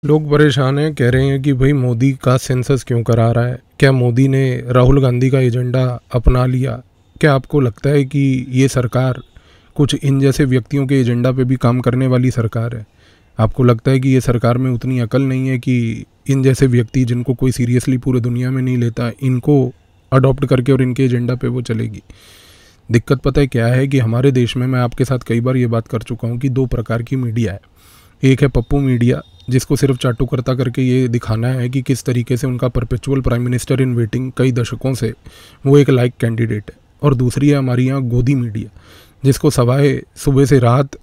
लोग परेशान हैं, कह रहे हैं कि भाई मोदी का सेंसस क्यों करा रहा है। क्या मोदी ने राहुल गांधी का एजेंडा अपना लिया? क्या आपको लगता है कि ये सरकार कुछ इन जैसे व्यक्तियों के एजेंडा पे भी काम करने वाली सरकार है? आपको लगता है कि ये सरकार में उतनी अकल नहीं है कि इन जैसे व्यक्ति जिनको कोई सीरियसली पूरे दुनिया में नहीं लेता, इनको अडॉप्ट करके और इनके एजेंडा पे वो चलेगी? दिक्कत पता है क्या है कि हमारे देश में, मैं आपके साथ कई बार ये बात कर चुका हूँ कि दो प्रकार की मीडिया है। एक है पप्पू मीडिया, जिसको सिर्फ चाटुकर्ता करके ये दिखाना है कि किस तरीके से उनका perpetual prime minister in waiting कई दशकों से वो एक लाइक कैंडिडेट है। और दूसरी है हमारी यहाँ गोदी मीडिया, जिसको सवाए सुबह से रात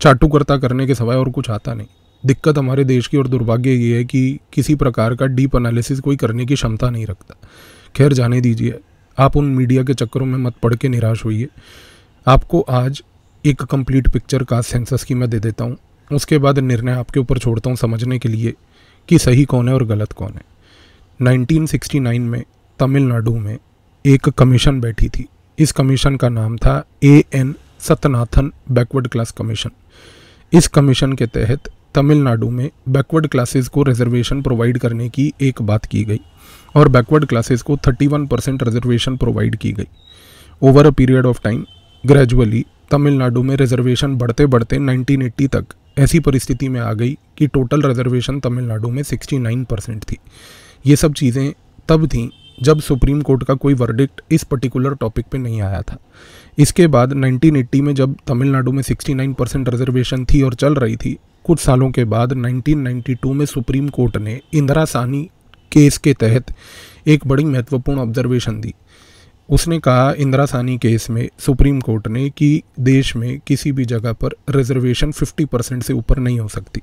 चाटुकर्ता करने के सवाए और कुछ आता नहीं। दिक्कत हमारे देश की और दुर्भाग्य ये है कि किसी प्रकार का डीप एनालिसिस कोई करने की क्षमता नहीं रखता। खैर, जाने दीजिए, आप उन मीडिया के चक्करों में मत पड़ के निराश होइए। आपको आज एक कंप्लीट पिक्चर का सेंसस की मैं दे देता हूँ, उसके बाद निर्णय आपके ऊपर छोड़ता हूँ समझने के लिए कि सही कौन है और गलत कौन है। 1969 में तमिलनाडु में एक कमीशन बैठी थी। इस कमीशन का नाम था A.N. Sathyanathan backward class commission. इस कमीशन के तहत तमिलनाडु में बैकवर्ड क्लासेस को रिजर्वेशन प्रोवाइड करने की एक बात की गई और बैकवर्ड क्लासेस को 31% रिजर्वेशन प्रोवाइड की गई। Over a period of time gradually Tamil Nadu में रिजर्वेशन बढ़ते बढ़ते 1980 तक ऐसी परिस्थिति में आ गई कि टोटल रिजर्वेशन तमिलनाडु में 69% थी। ये सब चीज़ें तब थीं जब सुप्रीम कोर्ट का कोई वर्डिक्ट इस पर्टिकुलर टॉपिक पे नहीं आया था। इसके बाद 1980 में जब तमिलनाडु में 69% रिजर्वेशन थी और चल रही थी, कुछ सालों के बाद 1992 में सुप्रीम कोर्ट ने इंदिरा साहनी केस के तहत एक बड़ी महत्वपूर्ण ऑब्जर्वेशन दी। उसने कहा इंदिरा साहनी केस में सुप्रीम कोर्ट ने कि देश में किसी भी जगह पर रिजर्वेशन 50% से ऊपर नहीं हो सकती।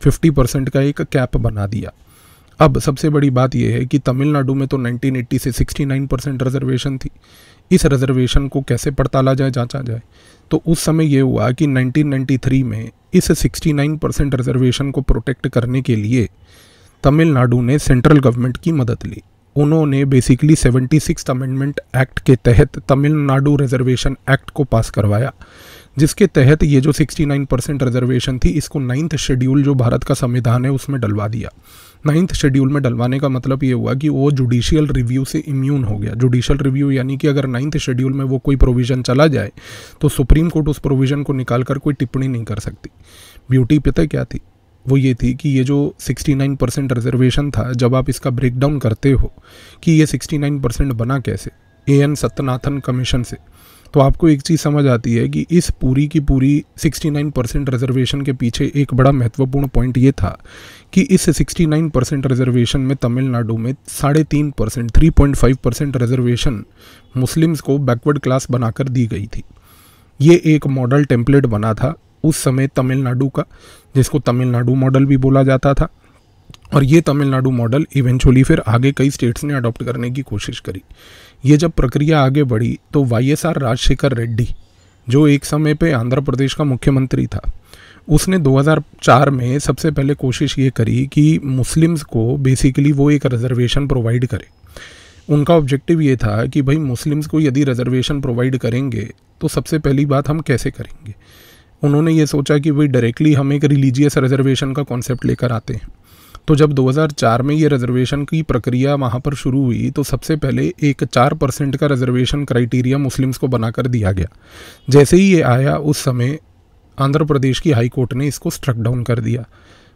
50% का एक कैप बना दिया। अब सबसे बड़ी बात यह है कि तमिलनाडु में तो 1980 से 69% रिजर्वेशन थी। इस रिजर्वेशन को कैसे पड़ताला जाए, जांचा जाए, तो उस समय ये हुआ कि 1993 में इस 69% रिजर्वेशन को प्रोटेक्ट करने के लिए तमिलनाडु ने सेंट्रल गवर्नमेंट की मदद ली। उन्होंने बेसिकली 76th अमेंडमेंट एक्ट के तहत तमिलनाडु रिजर्वेशन एक्ट को पास करवाया, जिसके तहत ये जो 69% रिजर्वेशन थी इसको 9th शेड्यूल जो भारत का संविधान है उसमें डलवा दिया। 9th शेड्यूल में डलवाने का मतलब ये हुआ कि वो जुडिशियल रिव्यू से इम्यून हो गया। जुडिशियल रिव्यू यानी कि अगर 9th शेड्यूल में वो कोई प्रोविज़न चला जाए तो सुप्रीम कोर्ट उस प्रोविज़न को निकाल कर कोई टिप्पणी नहीं कर सकती। ब्यूटी पता क्या थी? वो ये थी कि ये जो 69% रिजर्वेशन था, जब आप इसका ब्रेकडाउन करते हो कि ये 69% बना कैसे A.N. सत्यनाथन कमीशन से, तो आपको एक चीज़ समझ आती है कि इस पूरी की पूरी 69% रिजर्वेशन के पीछे एक बड़ा महत्वपूर्ण पॉइंट ये था कि इस 69% रिजर्वेशन में तमिलनाडु में 3.5% 3.5% रिजर्वेशन मुस्लिम्स को बैकवर्ड क्लास बनाकर दी गई थी। ये एक मॉडल टेम्पलेट बना था उस समय तमिलनाडु का, जिसको तमिलनाडु मॉडल भी बोला जाता था। और ये तमिलनाडु मॉडल इवेंचुअली फिर आगे कई स्टेट्स ने अडॉप्ट करने की कोशिश करी। ये जब प्रक्रिया आगे बढ़ी तो YSR राजशेखर रेड्डी, जो एक समय पे आंध्र प्रदेश का मुख्यमंत्री था, उसने 2004 में सबसे पहले कोशिश ये करी कि मुस्लिम्स को बेसिकली वो एक रिजर्वेशन प्रोवाइड करे। उनका ऑब्जेक्टिव ये था कि भाई मुस्लिम्स को यदि रिजर्वेशन प्रोवाइड करेंगे तो सबसे पहली बात हम कैसे करेंगे। उन्होंने ये सोचा कि भाई डायरेक्टली हम एक रिलीजियस रिजर्वेशन का कॉन्सेप्ट लेकर आते हैं। तो जब 2004 में ये रिजर्वेशन की प्रक्रिया वहाँ पर शुरू हुई तो सबसे पहले एक 4% का रिजर्वेशन क्राइटेरिया मुस्लिम्स को बनाकर दिया गया। जैसे ही ये आया उस समय आंध्र प्रदेश की हाई कोर्ट ने इसको स्ट्रक डाउन कर दिया।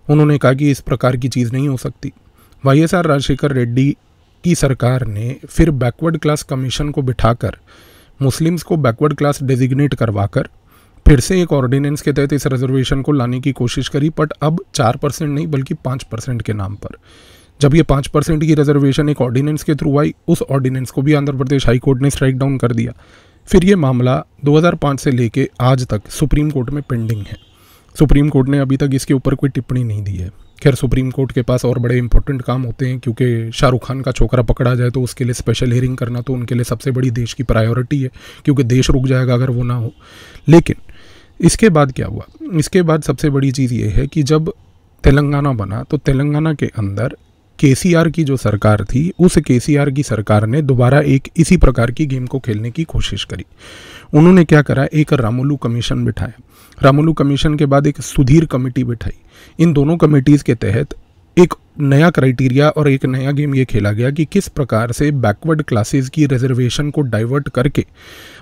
उन्होंने कहा कि इस प्रकार की चीज़ नहीं हो सकती। YSR राजशेखर रेड्डी की सरकार ने फिर बैकवर्ड क्लास कमीशन को बिठाकर मुस्लिम्स को बैकवर्ड क्लास डेजिग्नेट करवाकर फिर से एक ऑर्डिनेंस के तहत इस रिजर्वेशन को लाने की कोशिश करी, बट अब 4% नहीं बल्कि 5% के नाम पर। जब ये 5% की रिजर्वेशन एक ऑर्डिनेंस के थ्रू आई, उस ऑर्डिनेंस को भी आंध्र प्रदेश हाई कोर्ट ने स्ट्राइक डाउन कर दिया। फिर ये मामला 2005 से लेके आज तक सुप्रीम कोर्ट में पेंडिंग है। सुप्रीम कोर्ट ने अभी तक इसके ऊपर कोई टिप्पणी नहीं दी है। खैर, सुप्रीम कोर्ट के पास और बड़े इंपॉर्टेंट काम होते हैं, क्योंकि शाहरुख खान का छोकरा पकड़ा जाए तो उसके लिए स्पेशल हियरिंग करना तो उनके लिए सबसे बड़ी देश की प्रायोरिटी है, क्योंकि देश रुक जाएगा अगर वो ना हो। लेकिन इसके बाद क्या हुआ? इसके बाद सबसे बड़ी चीज़ ये है कि जब तेलंगाना बना तो तेलंगाना के अंदर KCR की जो सरकार थी, उस KCR की सरकार ने दोबारा एक इसी प्रकार की गेम को खेलने की कोशिश करी। उन्होंने क्या करा, एक रामुलु कमीशन बिठाया। रामुलु कमीशन के बाद एक सुधीर कमेटी बिठाई। इन दोनों कमेटीज़ के तहत एक नया क्राइटेरिया और एक नया गेम ये खेला गया कि किस प्रकार से बैकवर्ड क्लासेस की रिजर्वेशन को डाइवर्ट करके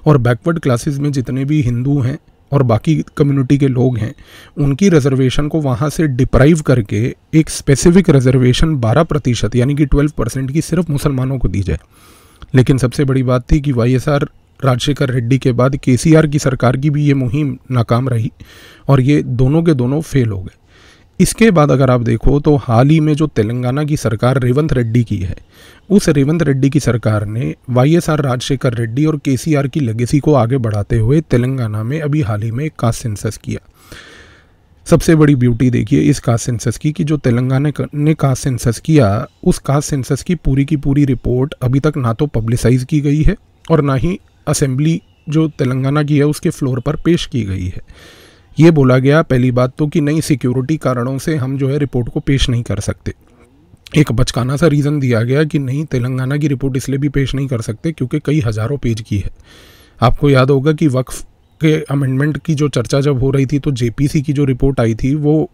और बैकवर्ड क्लासेस में जितने भी हिंदू हैं और बाकी कम्युनिटी के लोग हैं उनकी रिजर्वेशन को वहाँ से डिप्राइव करके एक स्पेसिफिक रिजर्वेशन 12% यानी कि 12% की सिर्फ मुसलमानों को दी जाए। लेकिन सबसे बड़ी बात थी कि वाईएसआर राजशेखर रेड्डी के बाद केसीआर की सरकार की भी ये मुहिम नाकाम रही और ये दोनों के दोनों फेल हो गए। इसके बाद अगर आप देखो तो हाल ही में जो तेलंगाना की सरकार रेवंत रेड्डी की है, उस रेवंत रेड्डी की सरकार ने वाईएसआर राजशेखर रेड्डी और केसीआर की लेगेसी को आगे बढ़ाते हुए तेलंगाना में अभी हाल ही में एक कास्ट सेंसस किया। सबसे बड़ी ब्यूटी देखिए इस कास्ट सेंसस की कि जो तेलंगाना ने कास्ट सेंसस किया, उस कास्ट सेंसस की पूरी रिपोर्ट अभी तक ना तो पब्लिसाइज की गई है और ना ही असेंबली जो तेलंगाना की है उसके फ्लोर पर पेश की गई है। ये बोला गया पहली बात तो कि नई सिक्योरिटी कारणों से हम जो है रिपोर्ट को पेश नहीं कर सकते। एक बचकाना सा रीज़न दिया गया कि नहीं तेलंगाना की रिपोर्ट इसलिए भी पेश नहीं कर सकते क्योंकि कई हज़ारों पेज की है। आपको याद होगा कि वक्फ के अमेंडमेंट की जो चर्चा जब हो रही थी तो जेपीसी की जो रिपोर्ट आई थी वो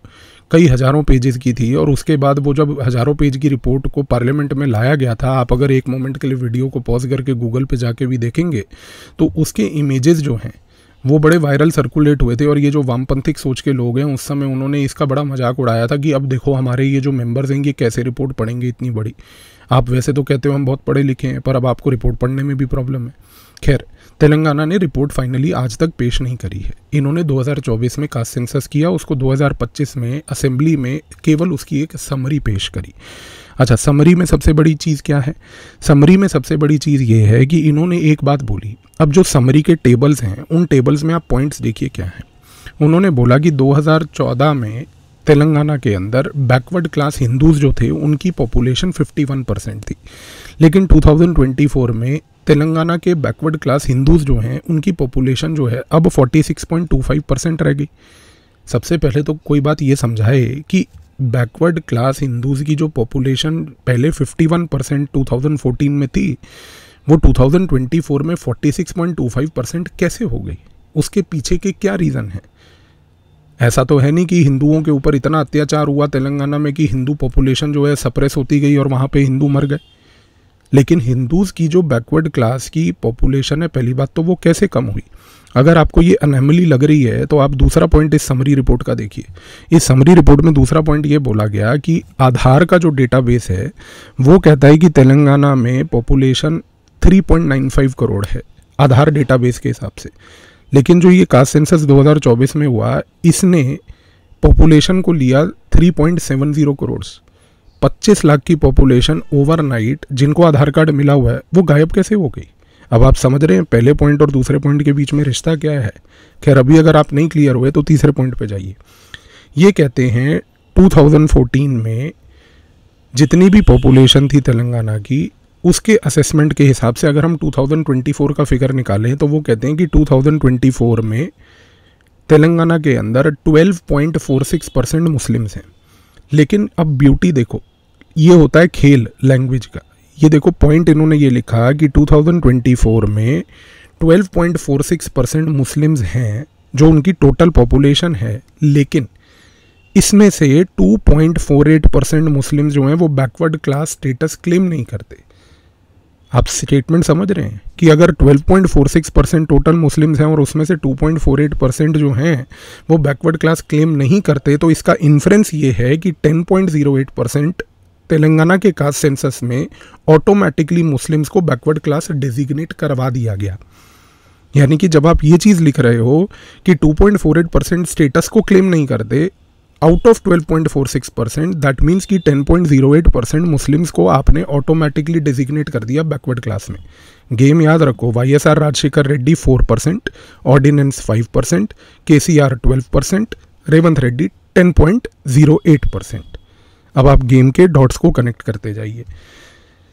कई हज़ारों पेजेस की थी और उसके बाद वो जब हज़ारों पेज की रिपोर्ट को पार्लियामेंट में लाया गया था, आप अगर एक मोमेंट के लिए वीडियो को पॉज करके गूगल पे जाके भी देखेंगे तो उसके इमेजेस जो हैं वो बड़े वायरल सर्कुलेट हुए थे और ये जो वामपंथिक सोच के लोग हैं उस समय उन्होंने इसका बड़ा मजाक उड़ाया था कि अब देखो हमारे ये जो मेंबर्स हैं ये कैसे रिपोर्ट पढ़ेंगे इतनी बड़ी। आप वैसे तो कहते हो हम बहुत पढ़े लिखे हैं पर अब आपको रिपोर्ट पढ़ने में भी प्रॉब्लम है। खैर, तेलंगाना ने रिपोर्ट फाइनली आज तक पेश नहीं करी है। इन्होंने 2024 में कास्ट सेंसस किया, उसको 2025 में असेंबली में केवल उसकी एक समरी पेश करी। अच्छा, समरी में सबसे बड़ी चीज़ क्या है? समरी में सबसे बड़ी चीज़ ये है कि इन्होंने एक बात बोली। अब जो समरी के टेबल्स हैं उन टेबल्स में आप पॉइंट्स देखिए क्या हैं। उन्होंने बोला कि 2014 में तेलंगाना के अंदर बैकवर्ड क्लास हिंदूज जो थे उनकी पॉपुलेशन 51% थी, लेकिन 2024 में तेलंगाना के बैकवर्ड क्लास हिंदूज जो हैं उनकी पॉपुलेशन जो है अब 46.25% रह गई। सबसे पहले तो कोई बात ये समझाए कि बैकवर्ड क्लास हिंदूज की जो पॉपुलेशन पहले 51% 2014 में थी वो 2024 में 46.25% कैसे हो गई? उसके पीछे के क्या रीज़न है? ऐसा तो है नहीं कि हिंदुओं के ऊपर इतना अत्याचार हुआ तेलंगाना में कि हिंदू पॉपुलेशन जो है सप्रेस होती गई और वहाँ पे हिंदू मर गए। लेकिन हिंदूज़ की जो बैकवर्ड क्लास की पॉपुलेशन है, पहली बात तो वो कैसे कम हुई? अगर आपको ये अनहमली लग रही है तो आप दूसरा पॉइंट इस समरी रिपोर्ट का देखिए। इस समरी रिपोर्ट में दूसरा पॉइंट ये बोला गया कि आधार का जो डेटाबेस है वो कहता है कि तेलंगाना में पॉपुलेशन 3.95 करोड़ है आधार डेटाबेस के हिसाब से। लेकिन जो ये कास्ट सेंसस 2024 में हुआ इसने पॉपुलेशन को लिया 3.70 करोड़। 25 लाख की पॉपुलेशन ओवरनाइट जिनको आधार कार्ड मिला हुआ है वो गायब कैसे हो गई? अब आप समझ रहे हैं पहले पॉइंट और दूसरे पॉइंट के बीच में रिश्ता क्या है। खैर, अभी अगर आप नहीं क्लियर हुए तो तीसरे पॉइंट पे जाइए। ये कहते हैं 2014 में जितनी भी पॉपुलेशन थी तेलंगाना की उसके असेसमेंट के हिसाब से अगर हम 2024 का फिगर निकालें तो वो कहते हैं कि 2024 में तेलंगाना के अंदर 12.46% मुस्लिम्स हैं। लेकिन अब ब्यूटी देखो, ये होता है खेल लैंग्वेज का। ये देखो पॉइंट इन्होंने ये लिखा कि 2024 में 12.46% मुस्लिम्स हैं जो उनकी टोटल पॉपुलेशन है, लेकिन इसमें से 2.48% मुस्लिम्स जो हैं वो बैकवर्ड क्लास स्टेटस क्लेम नहीं करते। आप स्टेटमेंट समझ रहे हैं कि अगर 12.46% टोटल मुस्लिम्स हैं और उसमें से 2.48% जो हैं वो बैकवर्ड क्लास क्लेम नहीं करते, तो इसका इन्फ्रेंस ये है कि 10.08% तेलंगाना के कास्ट सेंसस में ऑटोमेटिकली मुस्लिम्स को बैकवर्ड क्लास डेजिग्नेट करवा दिया गया। यानी कि जब आप ये चीज़ लिख रहे हो कि 2.48% स्टेटस को क्लेम नहीं करते आउट ऑफ 12.46%, दैट मीन्स कि 10.08% मुस्लिम्स को आपने ऑटोमेटिकली डेजिग्नेट कर दिया बैकवर्ड क्लास में। गेम याद रखो, वाईएसआर राजशेखर रेड्डी 4%, ऑर्डिनेंस 5%, केसीआर 12%, रेवंत रेड्डी 10.08%। अब आप गेम के डॉट्स को कनेक्ट करते जाइए।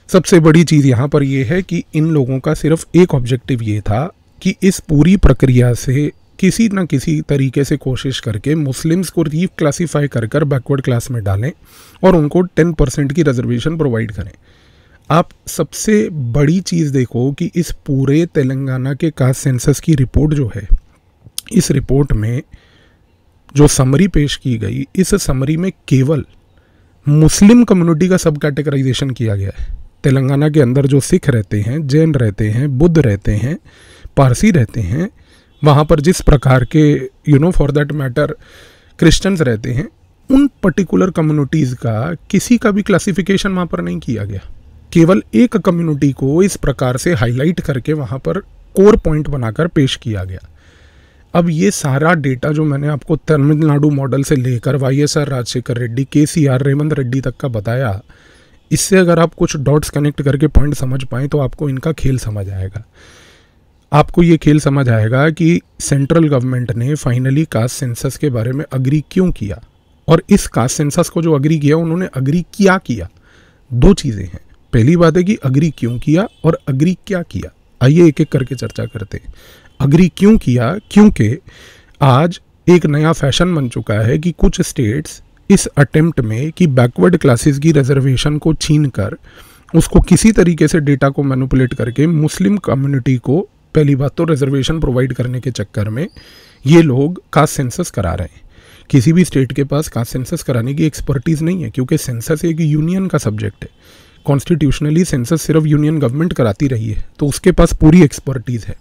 सबसे बड़ी चीज़ यहाँ पर यह है कि इन लोगों का सिर्फ एक ऑब्जेक्टिव ये था कि इस पूरी प्रक्रिया से किसी न किसी तरीके से कोशिश करके मुस्लिम्स को रीक्लासीफाई कर कर बैकवर्ड क्लास में डालें और उनको 10% की रिजर्वेशन प्रोवाइड करें। आप सबसे बड़ी चीज़ देखो कि इस पूरे तेलंगाना के कास्ट सेंसस की रिपोर्ट जो है, इस रिपोर्ट में जो समरी पेश की गई, इस समरी में केवल मुस्लिम कम्युनिटी का सब कैटेगराइजेशन किया गया है। तेलंगाना के अंदर जो सिख रहते हैं, जैन रहते हैं, बुद्ध रहते हैं, पारसी रहते हैं, वहाँ पर जिस प्रकार के फॉर दैट मैटर क्रिश्चियंस रहते हैं, उन पर्टिकुलर कम्युनिटीज़ का किसी का भी क्लासिफिकेशन वहाँ पर नहीं किया गया। केवल एक कम्युनिटी को इस प्रकार से हाईलाइट करके वहाँ पर कोर पॉइंट बनाकर पेश किया गया। अब ये सारा डेटा जो मैंने आपको तमिलनाडु मॉडल से लेकर YSR राजशेखर रेड्डी, KCR रेवंत रेड्डी तक का बताया, इससे अगर आप कुछ डॉट्स कनेक्ट करके पॉइंट समझ पाएँ तो आपको इनका खेल समझ आएगा। आपको ये खेल समझ आएगा कि सेंट्रल गवर्नमेंट ने फाइनली कास्ट सेंसस के बारे में अग्री क्यों किया, और इस कास्ट सेंसस को जो अग्री किया उन्होंने अग्री किया। दो चीज़ें हैं। पहली बात है कि अग्री क्यों किया और अग्री क्या किया। आइए एक एक करके चर्चा करते हैं। अग्री क्यों किया? क्योंकि आज एक नया फैशन बन चुका है कि कुछ स्टेट्स इस अटेम्प्ट में कि बैकवर्ड क्लासेस की रिजर्वेशन को छीन कर उसको किसी तरीके से डेटा को मैनिपुलेट करके मुस्लिम कम्युनिटी को, पहली बात तो रिजर्वेशन प्रोवाइड करने के चक्कर में ये लोग कास्ट सेंसस करा रहे हैं। किसी भी स्टेट के पास कास्ट सेंसस कराने की एक्सपर्टीज़ नहीं है, क्योंकि सेंसस एक यूनियन का सब्जेक्ट है। कॉन्स्टिट्यूशनली सेंसस सिर्फ यूनियन गवर्नमेंट कराती रही है, तो उसके पास पूरी एक्सपर्टीज़ है।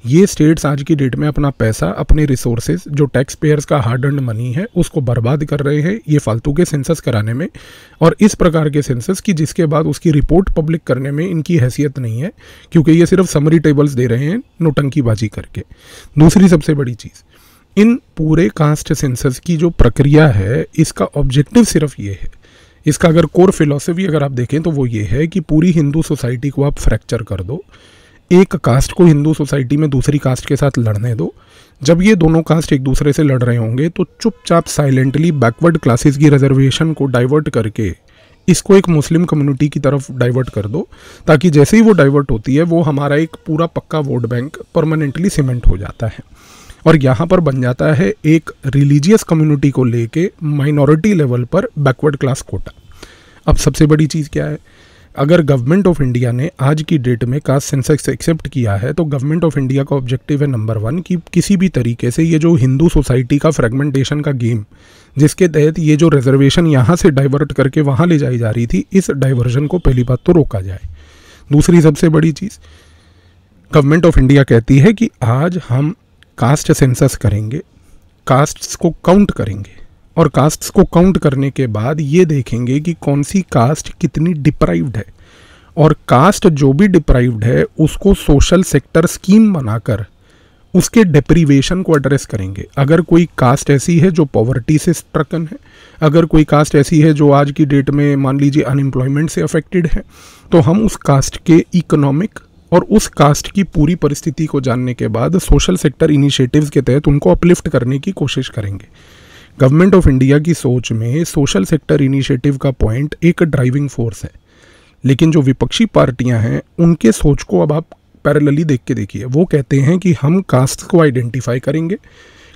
ये स्टेट्स आज की डेट में अपना पैसा, अपने रिसोर्सेज, जो टैक्स पेयर्स का हार्ड अर्न्ड मनी है, उसको बर्बाद कर रहे हैं ये फालतू के सेंसस कराने में, और इस प्रकार के सेंसस की जिसके बाद उसकी रिपोर्ट पब्लिक करने में इनकी हैसियत नहीं है, क्योंकि ये सिर्फ समरी टेबल्स दे रहे हैं नोटंकीबाजी करके। दूसरी सबसे बड़ी चीज़, इन पूरे कास्ट सेंसस की जो प्रक्रिया है, इसका ऑब्जेक्टिव सिर्फ ये है, इसका अगर कोर फिलॉसफी अगर आप देखें तो वो ये है कि पूरी हिंदू सोसाइटी को आप फ्रैक्चर कर दो, एक कास्ट को हिंदू सोसाइटी में दूसरी कास्ट के साथ लड़ने दो। जब ये दोनों कास्ट एक दूसरे से लड़ रहे होंगे तो चुपचाप साइलेंटली बैकवर्ड क्लासेस की रिजर्वेशन को डाइवर्ट करके इसको एक मुस्लिम कम्युनिटी की तरफ डाइवर्ट कर दो, ताकि जैसे ही वो डाइवर्ट होती है वो हमारा एक पूरा पक्का वोट बैंक परमानेंटली सीमेंट हो जाता है, और यहाँ पर बन जाता है एक रिलीजियस कम्युनिटी को लेके माइनॉरिटी लेवल पर बैकवर्ड क्लास कोटा। अब सबसे बड़ी चीज़ क्या है, अगर गवर्नमेंट ऑफ इंडिया ने आज की डेट में कास्ट सेंसस एक्सेप्ट किया है तो गवर्नमेंट ऑफ इंडिया का ऑब्जेक्टिव है नंबर 1 कि किसी भी तरीके से ये जो हिंदू सोसाइटी का फ्रेगमेंटेशन का गेम, जिसके तहत ये जो रिजर्वेशन यहाँ से डाइवर्ट करके वहाँ ले जाई जा रही थी, इस डाइवर्जन को पहली बात तो रोका जाए। दूसरी सबसे बड़ी चीज़, गवर्नमेंट ऑफ इंडिया कहती है कि आज हम कास्ट सेंसस करेंगे, कास्ट्स को काउंट करेंगे, और कास्ट्स को काउंट करने के बाद ये देखेंगे कि कौन सी कास्ट कितनी डिप्राइव्ड है, और कास्ट जो भी डिप्राइव्ड है उसको सोशल सेक्टर स्कीम बनाकर उसके डिप्रीवेशन को एड्रेस करेंगे। अगर कोई कास्ट ऐसी है जो पॉवर्टी से स्ट्रकन है, अगर कोई कास्ट ऐसी है जो आज की डेट में मान लीजिए अनएम्प्लॉयमेंट से अफेक्टेड है, तो हम उस कास्ट के इकोनॉमिक और उस कास्ट की पूरी परिस्थिति को जानने के बाद सोशल सेक्टर इनिशिएटिव्स के तहत उनको अपलिफ्ट करने की कोशिश करेंगे। गवर्नमेंट ऑफ इंडिया की सोच में सोशल सेक्टर इनिशिएटिव का पॉइंट एक ड्राइविंग फोर्स है, लेकिन जो विपक्षी पार्टियां हैं उनके सोच को अब आप पैरेलली देख के देखिए। वो कहते हैं कि हम कास्ट को आइडेंटिफाई करेंगे,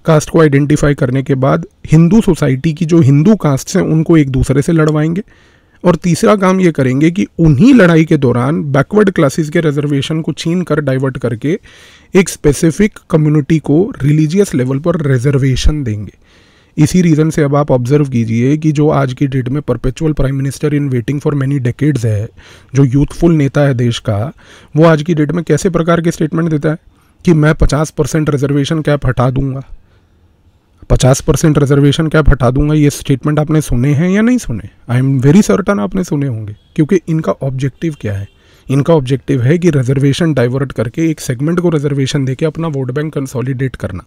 कास्ट को आइडेंटिफाई करने के बाद हिंदू सोसाइटी की जो हिंदू कास्ट हैं उनको एक दूसरे से लड़वाएंगे, और तीसरा काम ये करेंगे कि उन्हीं लड़ाई के दौरान बैकवर्ड क्लासेस के रिजर्वेशन को छीन कर डाइवर्ट करके एक स्पेसिफिक कम्युनिटी को रिलीजियस लेवल पर रिजर्वेशन देंगे। इसी रीज़न से अब आप ऑब्जर्व कीजिए कि जो आज की डेट में perpetual prime minister in waiting for many decades है, जो यूथफुल नेता है देश का, वो आज की डेट में कैसे प्रकार के स्टेटमेंट देता है कि मैं 50% रिजर्वेशन कैप हटा दूंगा, 50% रिजर्वेशन कैप हटा दूंगा। ये स्टेटमेंट आपने सुने हैं या नहीं सुने? आई एम वेरी सर्टन आपने सुने होंगे, क्योंकि इनका ऑब्जेक्टिव क्या है? इनका ऑब्जेक्टिव है कि रिजर्वेशन डाइवर्ट करके एक सेगमेंट को रिजर्वेशन देके अपना वोट बैंक कंसोलिडेट करना।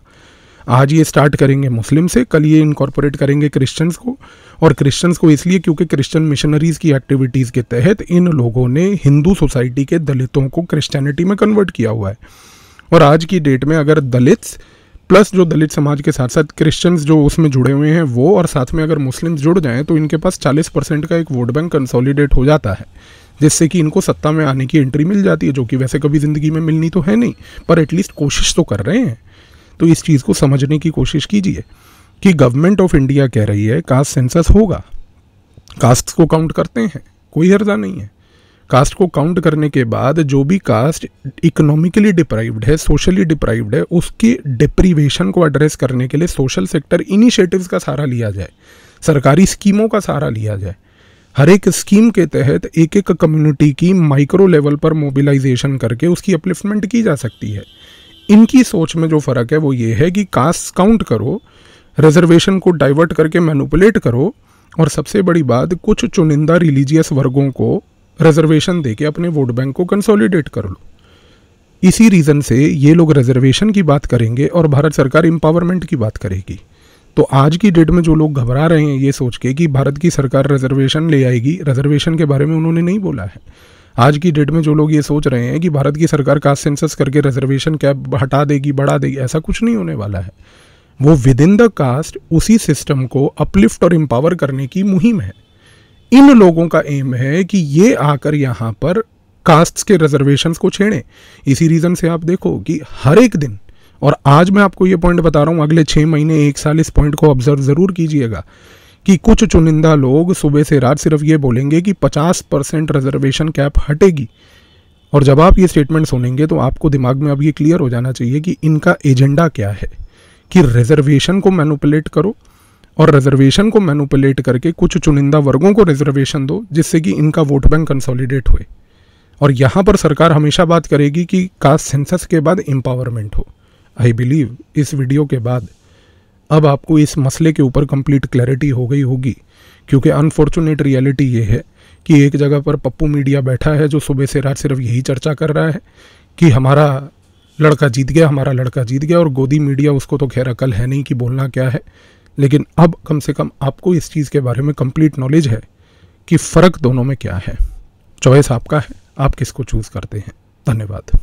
आज ये स्टार्ट करेंगे मुस्लिम से, कल ये इनकॉर्पोरेट करेंगे क्रिश्चियंस को, और क्रिश्चियंस को इसलिए क्योंकि क्रिश्चियन मिशनरीज़ की एक्टिविटीज़ के तहत इन लोगों ने हिंदू सोसाइटी के दलितों को क्रिश्चियनिटी में कन्वर्ट किया हुआ है। और आज की डेट में अगर दलित्स प्लस जो दलित समाज के साथ साथ क्रिश्चियंस जो उसमें जुड़े हुए हैं वो, और साथ में अगर मुस्लिम्स जुड़ जाएं तो इनके पास 40% का एक वोट बैंक कंसोलिडेट हो जाता है, जिससे कि इनको सत्ता में आने की एंट्री मिल जाती है, जो कि वैसे कभी ज़िंदगी में मिलनी तो है नहीं, पर एटलीस्ट कोशिश तो कर रहे हैं। तो इस चीज़ को समझने की कोशिश कीजिए कि गवर्नमेंट ऑफ इंडिया कह रही है कास्ट सेंसस होगा, कास्ट को काउंट करते हैं, कोई हर्जा नहीं है, कास्ट को काउंट करने के बाद जो भी कास्ट इकोनॉमिकली डिप्राइव्ड है, सोशली डिप्राइव्ड है, उसकी डिप्रीवेशन को एड्रेस करने के लिए सोशल सेक्टर इनिशिएटिव्स का सहारा लिया जाए, सरकारी स्कीमों का सहारा लिया जाए। हर एक स्कीम के तहत एक एक कम्युनिटी की माइक्रो लेवल पर मोबिलाइजेशन करके उसकी अपलिफ्टमेंट की जा सकती है। इनकी सोच में जो फ़र्क है वो ये है कि कास्ट काउंट करो, रिजर्वेशन को डाइवर्ट करके मैनिपुलेट करो, और सबसे बड़ी बात, कुछ चुनिंदा रिलीजियस वर्गों को रिजर्वेशन देके अपने वोट बैंक को कंसोलिडेट कर लो। इसी रीज़न से ये लोग रिजर्वेशन की बात करेंगे और भारत सरकार एम्पावरमेंट की बात करेगी। तो आज की डेट में जो लोग घबरा रहे हैं ये सोच के कि भारत की सरकार रिजर्वेशन ले आएगी, रिजर्वेशन के बारे में उन्होंने नहीं बोला है। आज की डेट में जो लोग ये सोच रहे हैं कि भारत की सरकार कास्ट सेंसस करके रिजर्वेशन कैप हटा देगी, बढ़ा देगी, ऐसा कुछ नहीं होने वाला है। वो विद इन द कास्ट उसी सिस्टम को अपलिफ्ट और एम्पावर करने की मुहिम है। इन लोगों का एम है कि ये आकर यहाँ पर कास्ट्स के रिजर्वेशंस को छेड़ें। इसी रीज़न से आप देखो कि हर एक दिन, और आज मैं आपको ये पॉइंट बता रहा हूँ, अगले 6 महीने 1 साल इस पॉइंट को ऑब्जर्व ज़रूर कीजिएगा कि कुछ चुनिंदा लोग सुबह से रात सिर्फ ये बोलेंगे कि 50% रिजर्वेशन कैप हटेगी। और जब आप ये स्टेटमेंट सुनेंगे तो आपको दिमाग में अब ये क्लियर हो जाना चाहिए कि इनका एजेंडा क्या है, कि रिजर्वेशन को मैनिपुलेट करो और रिजर्वेशन को मैनिपुलेट करके कुछ चुनिंदा वर्गों को रिजर्वेशन दो जिससे कि इनका वोट बैंक कंसोलिडेट हुए। और यहाँ पर सरकार हमेशा बात करेगी कि कास्ट सेंसस के बाद एम्पावरमेंट हो। आई बिलीव इस वीडियो के बाद अब आपको इस मसले के ऊपर कंप्लीट क्लैरिटी हो गई होगी, क्योंकि अनफॉर्चुनेट रियलिटी ये है कि एक जगह पर पप्पू मीडिया बैठा है जो सुबह से रात सिर्फ यही चर्चा कर रहा है कि हमारा लड़का जीत गया, हमारा लड़का जीत गया, और गोदी मीडिया उसको तो खैर अकल है नहीं कि बोलना क्या है। लेकिन अब कम से कम आपको इस चीज़ के बारे में कंप्लीट नॉलेज है कि फ़र्क दोनों में क्या है। चॉइस आपका है, आप किसको चूज़ करते हैं। धन्यवाद।